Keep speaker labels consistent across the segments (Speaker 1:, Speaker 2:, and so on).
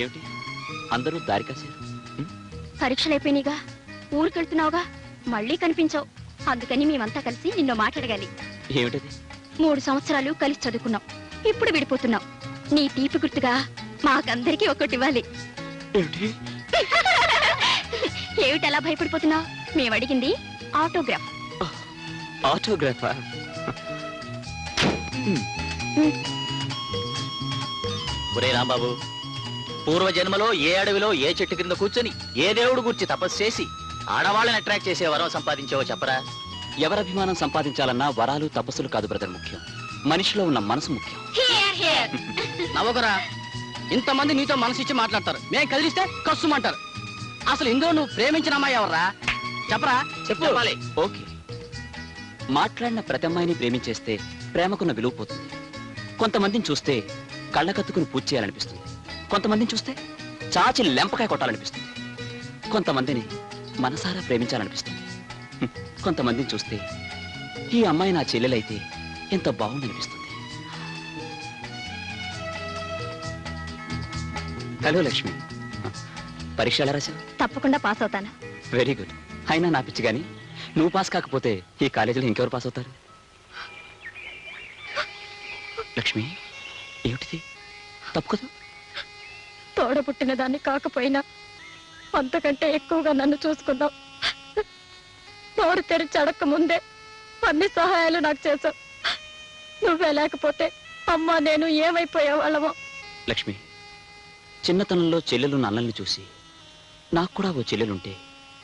Speaker 1: ఏమిటి అందరూ దారి కాశారు?
Speaker 2: పరీక్షలైపోయినాయిగా, ఊరికెళ్తున్నావుగా, మళ్ళీ కనిపించావు. అందుకని మేమంతా కలిసి నిన్ను మాట్లాడగాలి.
Speaker 1: ఏమిటది?
Speaker 2: 3 సంవత్సరాలు కలిసి చదువుకున్నాం, ఇప్పుడు విడిపోతున్నాం. నీ తీపి గుర్తుగా మాకందరికీ ఒక్కటి ఇవ్వాలి. ఏమిటి అలా భయపడిపోతున్నావు? మేము అడిగింది ఆటోగ్రాఫ్.
Speaker 1: ఆటోగ్రాఫా? ఒరే రాంబాబు, పూర్వజన్మలో ఏ అడవిలో ఏ చెట్టు కింద కూర్చొని ఏ దేవుడు గురించి తపస్సు చేసి ఆడవాళ్ళని అట్రాక్ట్ చేసే వరం సంపాదించావో చెప్పరా? ఎవరభిమానం సంపాదించాలన్నా వరాలు తపస్సులు కాదు బ్రదర్ ముఖ్యం, మనిషిలో ఉన్న మనసు ముఖ్యం.
Speaker 3: నవ్వకురా, ఇంతమంది నీతో మనసు ఇచ్చి మాట్లాడతారు, మేము కదిలిస్తే కస్సుమంటారు. అసలు ఇందులో నువ్వు ప్రేమించిన అమ్మాయి ఎవర్రా? చెప్పరా?
Speaker 1: చెప్పాలి. ఓకే, మాట్లాడిన ప్రతి అమ్మాయిని ప్రేమించేస్తే ప్రేమకున్న విలువ పోతుంది. కొంతమందిని చూస్తే కళ్ళకత్తుకుని పూజ చేయాలనిపిస్తుంది, కొంతమందిని చూస్తే చాచి లెంపకాయ కొట్టాలనిపిస్తుంది, కొంతమందిని మనసారా ప్రేమించాలనిపిస్తుంది, కొంతమందిని చూస్తే ఈ అమ్మాయి నా చెల్లెలైతే ఎంత బాగుందనిపిస్తుంది. హలో లక్ష్మి, పరీక్ష ఎలా రాశావు?
Speaker 2: తప్పకుండా పాస్ అవుతాను.
Speaker 1: Very good. అయినా నా పిచ్చి గాని నువ్వు పాస్ కాకపోతే ఈ కాలేజీలో ఇంకెవరు పాస్ అవుతారు? లక్ష్మి, ఏమిటిది? తప్పు కదా?
Speaker 2: తోడబుట్టిన దాన్ని కాకపోయినా అంతకంటే ఎక్కువగా నన్ను చూసుకున్నావు. నోరు తెరిచి అడక్క ముందే అన్ని సహాయాలు నాకు చేశావు. నువ్వే లేకపోతే అమ్మా నేను ఏమైపోయేవాళ్ళమో.
Speaker 1: లక్ష్మి, చిన్నతనంలో చెల్లెలు అన్నల్ని చూసి నాకు కూడా ఓ చెల్లెలుంటే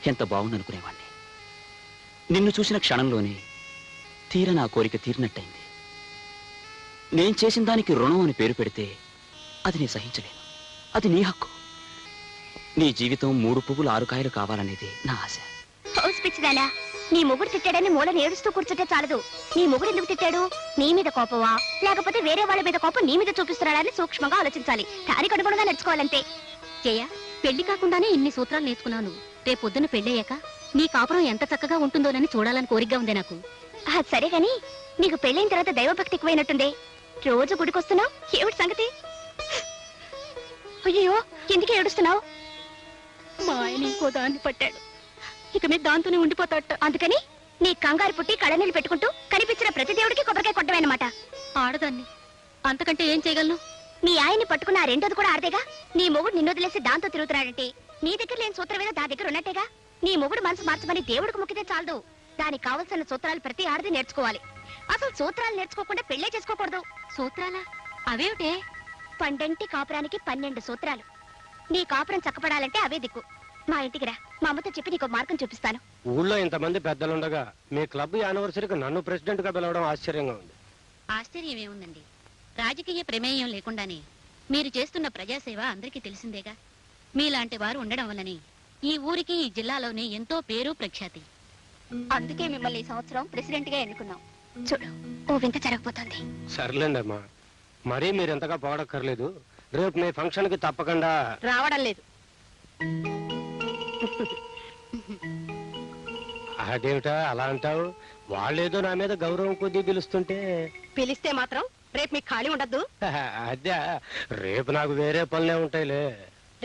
Speaker 1: ఎంత బాగుందనుకునేవాణ్ణి. నిన్ను చూసిన క్షణంలోనే తీర నా కోరిక తీరినట్టయింది. నేను చేసిన దానికి రుణం అని పేరు పెడితే అది నీ సహించలేను. అది నీ హక్కు. నీ జీవితం 3 పువ్వులు 6 కాయలు కావాలనేది నా ఆశ.
Speaker 2: పిచ్చిదానా, నీ మొగుడు తిట్టాడని మూలని ఏడుస్తూ కూర్చుంటే చాలదు. నీ మొగుడు ఎందుకు తిట్టాడు? నీ మీద కోపమా, లేకపోతే వేరే వాళ్ళ మీద కోపం నీ మీద చూపిస్తున్నాడని సూక్ష్మంగా ఆలోచించాలి. దానికి అనుగుణంగా నడుచుకోవాలంతే. జయ, పెళ్లి కాకుండానే ఇన్ని సూత్రాలు నేర్చుకున్నాను. రేపు పొద్దున్న పెళ్ళయ్యాక నీ కాపురం ఎంత చక్కగా ఉంటుందోనని చూడాలని కోరికగా ఉంది నాకు. సరే గాని నీకు పెళ్ళైన తర్వాత దైవభక్తి ఎక్కువైనట్టుందే. రోజు గుడికొస్తున్నావు, ఏమిటి సంగతి? అయ్యో, ఎందుకే ఏడుస్తున్నావు? మా ఆయన ఇంకో దాన్ని పట్టాడు, ఇక మీద దాంతోనే ఉండిపోతాట. అందుకని నీ కంగారు పుట్టి కళ్ళనీళ్ళు పెట్టుకుంటూ కనిపించిన ప్రతి దేవుడికి కొబ్బరికాయ కొట్టమన్నమాట. ఆడదాన్ని, అంతకంటే ఏం చేయగలను? నీ ఆయన్ని పట్టుకున్న ఆ రెండోది కూడా ఆడదేగా. నీ మొగుడు నిన్ను వదిలేసి దాంతో తిరుగుతున్నాడంటే నీ దగ్గర లేని సూత్రమేదో దా దగ్గర ఉన్నట్టేగా. నీ మొగుడు మనసు మార్చమని దేవుడికి మొక్కితే చాలదు. దానికి కావలసిన సూత్రాలు ప్రతి ఆడది నేర్చుకోవాలి. అసలు సూత్రాలు నేర్చుకోకుండా పెళ్లే చేసుకోకూడదు. సూత్రాలా? అవేమిటే? పండంటి కాపురానికి 12 సూత్రాలు. నీ కాపురం చక్కపడాలంటే అవే దిక్కు. మా ఇంటికి రా, మా అమ్మతో చెప్పి నీకు మార్గం చూపిస్తాను.
Speaker 4: ఊళ్ళో ఇంతమంది పెద్దలుండగా మీ క్లబ్ యానివర్సరీకి నన్ను ప్రెసిడెంట్ గా పిలవడం ఆశ్చర్యంగా ఉంది.
Speaker 5: ఆశ్చర్యం ఏముందండి, రాజకీయ ప్రమేయం లేకుండానే మీరు చేస్తున్న ప్రజాసేవ అందరికీ తెలిసిందేగా. మీలాంటి వారు ఉండడం వల్లనే ఈ ఊరికి ఈ జిల్లాలోనే ఎంతో పేరు ప్రఖ్యాతి.
Speaker 2: అందుకే మిమ్మల్ని ఈ సంవత్సరం ప్రెసిడెంట్ గా ఎన్నుకున్నాం. చూడు, ఓ వింత జరగబోతోంది.
Speaker 4: సర్లేండి అమ్మా, మరీ మీరు ఎంతగా పోవడక్కర్లేదు. రేపు మీ ఫంక్షన్ కి తప్పకుండా
Speaker 2: రావడం లేదు.
Speaker 4: అదేమిటా అలా అంటావు? వాళ్ళేదో నా మీద గౌరవం కొద్దీ పిలుస్తుంటే.
Speaker 2: పిలిస్తే మాత్రం రేపు మీకు ఖాళీ ఉండద్దు.
Speaker 4: అదే, రేపు నాకు వేరే పనులే ఉంటాయిలే.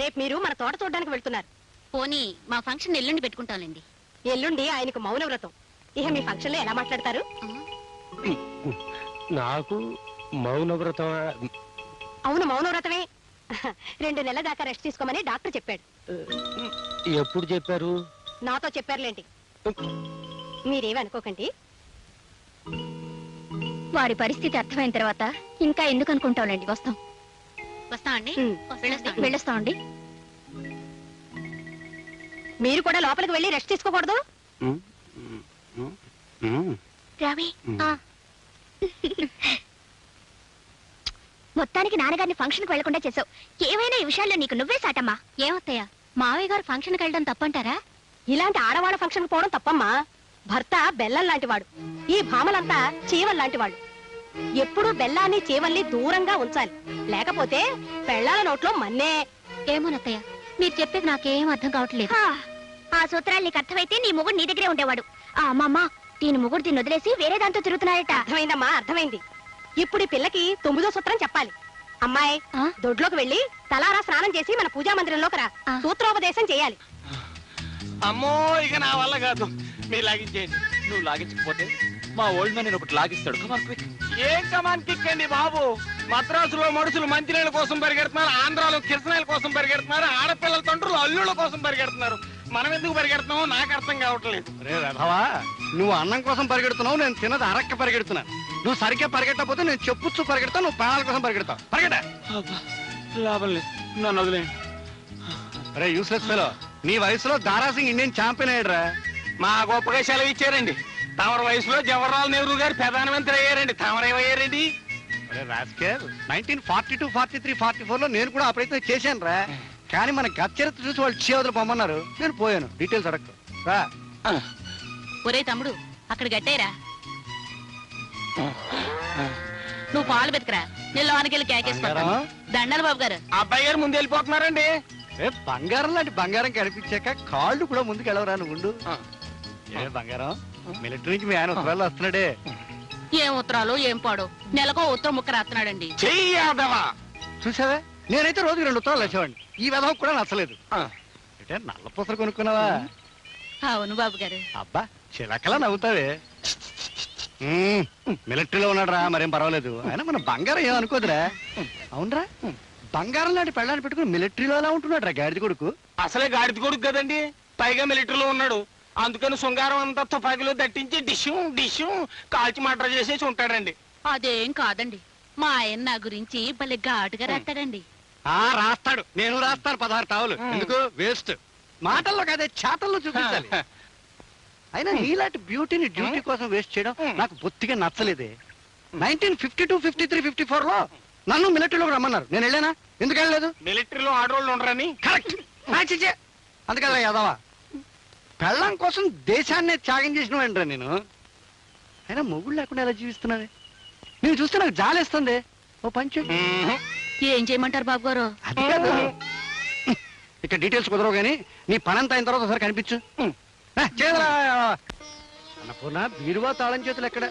Speaker 2: రేపు మీరు మన తోట చూడడానికి వెళ్తున్నారు.
Speaker 5: పోనీ మా ఫంక్షన్ ఎల్లుండి పెట్టుకుంటాంలేండి.
Speaker 2: ఎల్లుండి ఆయనకు మౌన వ్రతం. ఇక మీ ఫంక్షన్ లో ఎలా మాట్లాడతారు?
Speaker 4: నాకు మౌన వ్రతం?
Speaker 2: అవును, మౌన వ్రతమే. 2 నెలల దాకా రెస్ట్ తీసుకోమని డాక్టర్ చెప్పాడు.
Speaker 4: ఎప్పుడు చెప్పారు?
Speaker 2: నాతో చెప్పారులేండి. మీరేమి అనుకోకండి. వారి పరిస్థితి అర్థమైన తర్వాత ఇంకా ఎందుకు అనుకుంటాంలేండి. వస్తాం.
Speaker 5: వస్తామండి.
Speaker 2: వెళ్ళొస్తామండి. మీరు కూడా లోపలికి వెళ్ళి రెస్ట్ తీసుకోకూడదు. రవి, మొత్తానికి నాన్నగారిని ఫంక్షన్ కు వెళ్లకుండా చేసావు. ఏమైనా ఈ విషయాల్లో నీకు నువ్వే సాటమ్మా.
Speaker 5: ఏమత్తయ్య, మావయ్య గారు ఫంక్షన్కి వెళ్ళడం తప్పంటారా?
Speaker 2: ఇలాంటి ఆడవాళ్ళ ఫంక్షన్ పోవడం తప్పమ్మా. భర్త బెల్లం లాంటి వాడు, ఈ భామలంతా చీవల్ లాంటి వాడు. ఎప్పుడూ బెల్లాన్ని చీవల్ని దూరంగా ఉంచాలి, లేకపోతే పెళ్ళాల నోట్లో మన్నే.
Speaker 5: ఏమోనత్తయ్య, మీరు చెప్పేది నాకేం అర్థం కావట్లేదు.
Speaker 2: ఆ సూత్రాలు నీకు అర్థమైతే నీ మొగుడు నీ దగ్గరే ఉండేవాడు. అమ్మమ్మ, దీని మొగుడు దీన్ని వదిలేసి వేరే దాంతో తిరుగుతున్నాడట. అర్థమైందమ్మా, అర్థమైంది. ఇప్పుడు ఈ పిల్లకి 9వ సూత్రం చెప్పాలి. అమ్మాయి దొడ్లోకి వెళ్ళి తలారా స్నానం చేసి మన పూజా మందిరంలోకి రా. సూత్రోపదేశం చేయాలి.
Speaker 6: అమ్మో ఇక నా వల్ల కాదు, మీరు లాగించేయండి.
Speaker 1: నువ్వు లాగించకపోతే మా ఓల్డ్ మ్యాన్ నేను ఒకటి లాగిస్తాడు. Come on quick.
Speaker 6: ఏం కమాన్ కిక్కండి బాబు. మద్రాసులో మనుషులు మంచినీళ్ళ కోసం పరిగెడుతున్నారు, ఆంధ్రాలో కిరసనాయల కోసం పరిగెడుతున్నారు, ఆడపిల్లల తండ్రులు అల్లుళ్ళ కోసం పరిగెడుతున్నారు. మనం ఎందుకు పరిగెడుతున్నామో నాకు అర్థం కావట్లేదు.
Speaker 3: రే రథవా, నువ్వు అన్నం కోసం పరిగెడుతున్నావు, నేను తిన్నది అరక్క పరిగెడుతున్నాను. నువ్వు సరిగ్గా పరిగెట్టకపోతే నేను చెప్పుచ్చు పరిగెడతావు, నువ్వు ప్రాణాల కోసం పరిగెడతావు. పరిగెట.
Speaker 6: లాభం లేదు, నన్ను వదిలేండి.
Speaker 3: రే యూస్లెస్ ఫెలో, నీ వయసులో దారాసింగ్ ఇండియన్ ఛాంపియన్ అయ్యాడురా.
Speaker 6: మా గొప్పగా సెలవు ఇచ్చారండి. తమరి వయసులో జవహర్లాల్ నెహ్రూ గారు ప్రధానమంత్రి అయ్యారండి, తమరేమయ్యారండి?
Speaker 3: 1942, 43, 44 లో నేను కూడా ఆ ప్రయత్నం చేశాను రా. కానీ మన గత చరిత్ర చూసి వాళ్ళు చేవదలు పొమ్మన్నారు, నేను పోయాను. డీటెయిల్స్ అడగదు రా.
Speaker 5: ఒరే తమ్ముడు, అక్కడ గట్టేరా. నువ్వు పాలు బతికరా, నేను లోనికి కేకేసుకుంటాను. దండాలి బాబు గారు.
Speaker 6: అబ్బాయి గారు ముందు వెళ్ళిపోతున్నారండి.
Speaker 3: బంగారం లాంటి బంగారం కనిపించాక కాళ్ళు కూడా ముందుకు వెళ్ళవరా నువ్వు. ఏ బంగారం, మిలిటరీ నుంచి మీ ఆయన ఉత్తరాలు వస్తున్నాడే.
Speaker 5: ఏం ఉత్తరాలు ఏం పాడు, నెలకో ఉత్తరం ముక్క రాస్తున్నాడండి.
Speaker 6: చెయ్యాదవా.
Speaker 3: చూసావా, నేనైతే రోజుకి 2 ఉత్తరాలు వచ్చేవాడిని. ఈ విధం కూడా నచ్చలేదు. అంటే నల్ల పూసలు కొనుక్కున్నావా?
Speaker 5: అవును బాబు గారు.
Speaker 3: అబ్బా చిలకలా నవ్వుతావే. మిలిటరీలో ఉన్నాడు రా, మరేం పర్వాలేదు. అయినా మన బంగారం ఏమనుకోదురా. అవునరా, బంగారం లాంటి పెళ్ళాన్ని పెట్టుకుని మిలిటరీలో ఎలా ఉంటున్నాడు రా గాడిద కొడుకు.
Speaker 6: అసలే గాడిద కొడుకు కదండి, పైగా మిలిటరీలో ఉన్నాడు. అందుకని శృంగారం అంతా తుపాకీలో దట్టించి డిష్యూ కాల్చి మర్డర్ చేసేసి ఉంటాడండి.
Speaker 5: అదేం కాదండి, మా ఆయన నా గురించి భలే ఘాటుగా రాస్తాడండి.
Speaker 3: రాస్తాడు, నేను రాస్తాను 16 టావులు. ఎందుకు వేస్ట్, మాటల్లో కాదే చేతల్లో చూపించాలి. అయినా నీలాంటి బ్యూటీని డ్యూటీ కోసం వేస్ట్ చేయడం నాకు బొత్తిగా నచ్చలేదే. 1952, 53, 54 లో నన్ను మిలిటరీలోకి రమ్మన్నారు, నేను వెళ్ళానా? ఎందుకు వెళ్ళలేదు?
Speaker 6: మిలిటరీలో ఆడవాళ్ళు ఉండరని.
Speaker 3: కరెక్ట్. అందుకల్లా యాదవా, పెళ్ళం కోసం దేశాన్నే త్యాగం చేసిన వెంటరా నేను. అయినా మొగుడు లేకుండా ఎలా జీవిస్తున్నానే? నేను చూస్తే నాకు జాలేస్తుంది. ఓ పంచు.
Speaker 5: ఏం చేయమంటారు బాబు గారు?
Speaker 3: అది కాదు, ఇక్కడ డీటెయిల్స్ కుదరవు కానీ నీ పనంతా అయిన తర్వాత ఒకసారి కనిపించు. అన్నపూర్ణ, బీరువా తాళం చేతులు ఎక్కడ?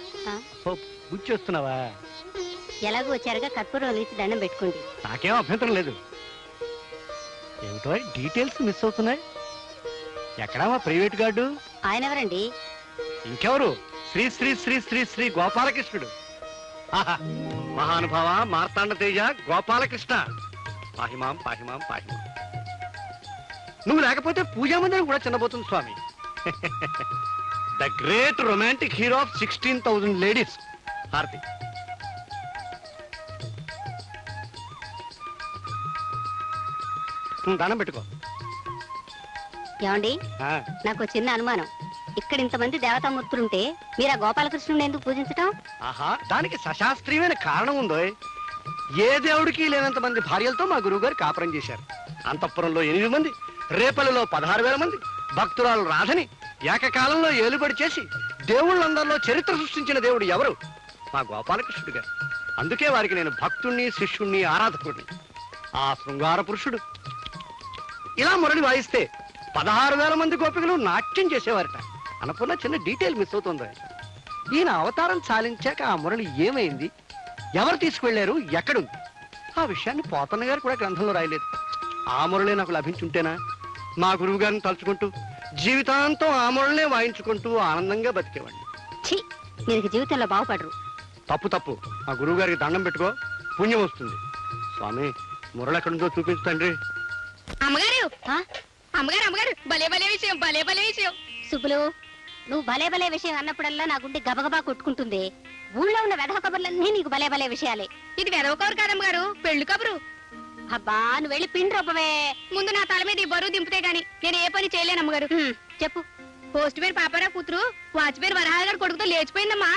Speaker 3: బుచ్చి వస్తున్నావా?
Speaker 2: ఎలాగో వచ్చారుగా కర్పూరం వెలిగించి దండం పెట్టుకోండి.
Speaker 3: నాకేం అభ్యంతరం లేదు. ఏమిటో డీటెయిల్స్ మిస్ అవుతున్నాయి. ఎక్కడా మా ప్రైవేట్ గార్డు?
Speaker 2: ఆయన ఎవరండి?
Speaker 3: ఇంకెవరు? శ్రీ శ్రీ శ్రీ శ్రీ శ్రీ గోపాలకృష్ణుడు. మహానుభావ మార్తాండ తేజ గోపాలకృష్ణ, పాహిమాం పాహిమాం పాహిమాం. నువ్వు లేకపోతే పూజా మందిరం కూడా చిన్నబోతుంది స్వామి. The great romantic hero of 16,000 ladies. హారతి. దానం పెట్టుకో.
Speaker 2: ఏమండి, నాకు చిన్న అనుమానం. ఇక్కడ ఇంతమంది దేవతామూర్తులుంటే మీరు ఆ గోపాలకృష్ణుని ఎందుకు పూజించటం?
Speaker 3: ఆహా, దానికి సశాస్త్రీయమైన కారణం ఉందో. ఏ దేవుడికి లేనంత మంది భార్యలతో మా గురువు గారు కాపురం చేశారు. అంతఃపురంలో 8 మంది, రేపల్లిలో 16,000 మంది, భక్తురాలు రాధని ఏకకాలంలో ఏలుబడి చేసి దేవుళ్ళందరిలో చరిత్ర సృష్టించిన దేవుడు ఎవరు? మా గోపాలకృష్ణుడు గారు. అందుకే వారికి నేను భక్తుణ్ణి, శిష్యుణ్ణి, ఆరాధకుడిని. ఆ శృంగార పురుషుడు ఇలా మురళి వాయిస్తే 16,000 మంది గోపికలు నాట్యం చేసేవారట. అన్నపూర్ణ, చిన్న డీటెయిల్ మిస్ అవుతుంది. ఈయన అవతారం చాలించాక ఆ మురళి ఏమైంది, ఎవరు తీసుకువెళ్లారు, ఎక్కడుంది? ఆ విషయాన్ని పోతన్న గారు కూడా గ్రంథంలో రాయలేదు. ఆ మురళి నాకు లభించుంటేనా మా గురువు గారిని తలుచుకుంటూ జీవితాంతం ఆ మురళినే వాయించుకుంటూ ఆనందంగా బతికేవాడిని.
Speaker 2: ఛీ, మీరు జీవితంలో బాగుపడరు.
Speaker 3: తప్పు తప్పు. మా గురువు గారికి దండం పెట్టుకో, పుణ్యం వస్తుంది. స్వామి, మురళి ఎక్కడుందో చూపించు తండ్రి.
Speaker 2: అమ్మగారు, అమ్మగారు, అమ్మగారు, భలే భలే విషయం, భలే భలే విషయం. సుబ్బులు, నువ్వు భలే భలే విషయం అన్నప్పుడల్లా నా గుండె గబగబా కొట్టుకుంటుంది. ఊళ్ళో ఉన్న వెధవ కబుర్లన్నీ నీకు భలే భలే విషయాలే. ఇది వెధవ కబురు కాదమ్మగారు, పెళ్లి కబురు. అబ్బా, నువ్వు వెళ్ళి పిండి రొప్పవే. ముందు నా తల మీద ఈ బరువు దింపితే గాని నేను ఏ పని చేయలేను అమ్మగారు. చెప్పు. పోస్ట్ పేరు పాపారా కూతురు వాచ్పేరు వరహాల గారు కొడుకుతో లేచిపోయిందమ్మా.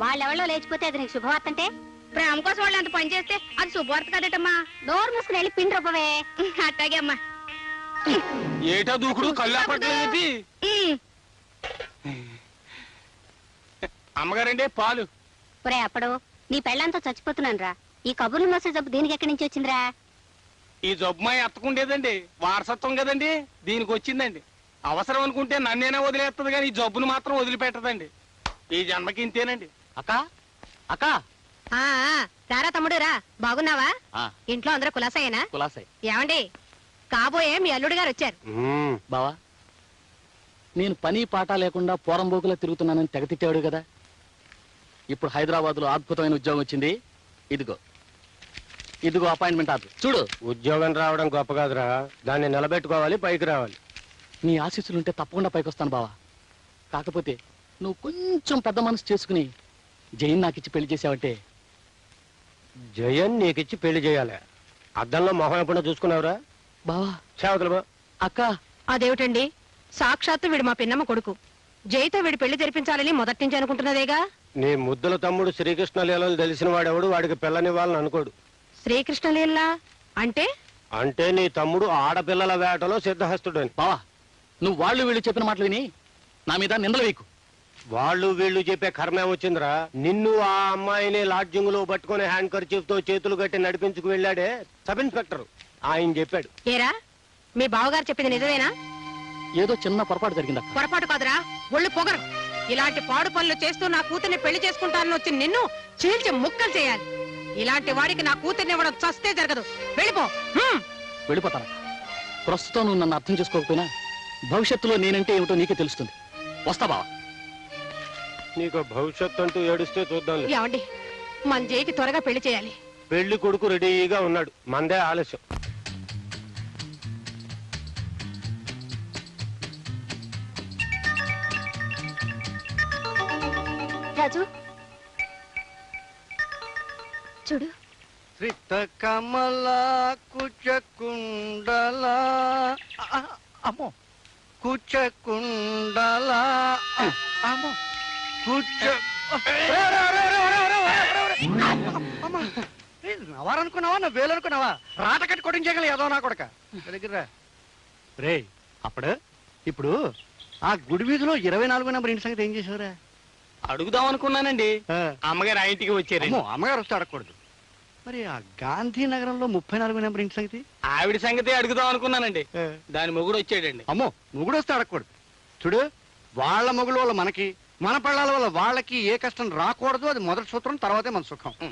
Speaker 2: వాళ్ళెవళ్ళో లేచిపోతే అది నీకు శుభవార్త అంటే? ప్రేమ కోసం వాళ్ళు అంత పని చేస్తే అది శుభవార్త కదటమ్మా. నోరు మూసుకుని వెళ్ళి పిండి రొప్పవే. అట్టాగే అమ్మా.
Speaker 6: ఏటా దూకుడు, కళ్ళు అప్పట్లేదు. అమ్మగారండి పాలు.
Speaker 2: ఒరే అప్పుడు, నీ పెళ్ళంతా చచ్చిపోతున్నాను రా. ఈ కబుర్లు మోసే జబ్బు దీనికి ఎక్కడి నుంచి వచ్చిందిరా?
Speaker 6: ఈ జబ్బు మా ఎత్తకుండేదండి, వారసత్వం కదండి, దీనికి వచ్చిందండి. అవసరం అనుకుంటే నన్నేనే వదిలేస్తుంది కానీ ఈ జబ్బును మాత్రం వదిలిపెట్టదండి. ఈ జన్మకి ఇంతేనండి.
Speaker 3: అక్క అక్క,
Speaker 2: రారా తమ్ముడు రా, బాగున్నావా?
Speaker 1: ఆ,
Speaker 2: ఇంట్లో అందరూ కులాసాయేనా?
Speaker 1: కులాసాయి.
Speaker 2: ఏమండి, కాబోయే మీ అల్లుడు గారు వచ్చారు.
Speaker 1: బావా, నేను పని పాట లేకుండా పోరంబోకులా తిరుగుతున్నానని తెగ తిట్టాడు కదా. ఇప్పుడు హైదరాబాద్లో అద్భుతమైన ఉద్యోగం వచ్చింది. ఇదిగో అపాయింట్మెంట్ ఆర్డర్ చూడు.
Speaker 4: ఉద్యోగం రావడం గొప్ప కాదురా, దాన్ని నిలబెట్టుకోవాలి, పైకి రావాలి.
Speaker 1: నీ ఆశీస్సులుంటే తప్పకుండా పైకి వస్తాను బావా. కాకపోతే నువ్వు కొంచెం పెద్ద మనసు చేసుకుని జైన్ నాకు ఇచ్చి పెళ్లి చేసావంటే.
Speaker 4: జయన్ నీకిచ్చి పెళ్లి చేయాలి. అద్దంలో మొహం ఎప్పుడో చూసుకున్నావురా?
Speaker 1: బావా,
Speaker 4: సేవకులు బా.
Speaker 1: అక్క,
Speaker 2: అదేమిటండి, సాక్షాత్తు వీడు మా పిన్నమ్మ కొడుకు. జైతో వీడి పెళ్లి జరిపించాలని మొదటి నుంచి అనుకుంటున్నదేగా.
Speaker 4: నీ ముద్దుల తమ్ముడు శ్రీకృష్ణ లీలలు తెలిసిన వాడెవడు వాడికి పిల్లనివ్వాలని అనుకోడు.
Speaker 2: శ్రీకృష్ణలీలా అంటే?
Speaker 4: అంటే నీ తమ్ముడు ఆడపిల్లల వేటలో సిద్ధహస్తుడని.
Speaker 1: బావా, నువ్వు వాళ్ళు వీళ్ళు చెప్పిన మాటలు విని నా మీద నిందలు వేయకు.
Speaker 4: వాళ్ళు వీళ్ళు చెప్పే కర్మే వచ్చిందిరా. నిన్ను ఆ అమ్మాయిని లాడ్జింగ్ లో పట్టుకుని హ్యాండ్ కర్చీఫ్ తో చేతులు కట్టి నడిపించుకు వెళ్ళాడే సబ్ ఇన్స్పెక్టర్, ఆయన చెప్పాడు.
Speaker 2: ఏరా, మీ బావగారు చెప్పింది నిజమేనా?
Speaker 1: ఏదో చిన్న పొరపాటు జరిగింది అక్క.
Speaker 2: పొరపాటు కాదురా, ఒళ్ళు పొగరు. ఇలాంటి పాడు పనులు చేస్తూ నా కూతుర్ని పెళ్లి చేసుకుంటానని వచ్చి నిన్ను చీల్చి ముక్కలు చేయాలి. ఇలాంటి వాడికి నా కూతుర్ని ఇవ్వడం చస్తే జరగదు. వెళ్ళిపో.
Speaker 1: వెళ్ళిపోతానక్క. ప్రస్తుతం నువ్వు నన్ను అర్థం చేసుకోకపోయినా భవిష్యత్తులో నేనంటే ఏమిటో నీకే తెలుస్తుంది. వస్తా బావా.
Speaker 4: నీకు భవిష్యత్తు అంటూ ఏడుస్తే చూద్దాం.
Speaker 2: ఏమండి, మన జైకి త్వరగా పెళ్లి చేయాలి.
Speaker 4: పెళ్లి కొడుకు రెడీగా ఉన్నాడు, మందే ఆలస్యం.
Speaker 2: రాజు చూడు.
Speaker 3: శ్రిత కమల కుచకుండల, అమ్మో కుచకుండల, అమ్మో కుచ నవారనుకున్నావా, నా వేలనుకున్నావా? రాట కట్టి కొట్టించగల ఏదో నా కొడక దగ్గర రే. ఇప్పుడు ఆ గుడి వీధిలో 24 నెంబర్ ఇంటి సంగతి ఏం చేసావురా?
Speaker 6: అడుగుదాం అనుకున్నానండి. అమ్మగారు ఆ ఇంటికి వచ్చారు.
Speaker 3: అమ్మగారు వస్తే అడగకూడదు. మరి ఆ గాంధీనగరంలో 34 నెంబర్ ఇంటి సంగతి?
Speaker 6: ఆవిడ సంగతి అడుగుదాం అనుకున్నానండి. దాని మొగుడు వచ్చాడండి.
Speaker 3: అమ్మో, మొగుడు వస్తే అడగకూడదు. చూడు, వాళ్ళ మొగుడు వల్ల మనకి, మన పిల్లల వల్ల వాళ్ళకి ఏ కష్టం రాకూడదు. అది మొదటి సూత్రం, తర్వాతే మన సుఖం.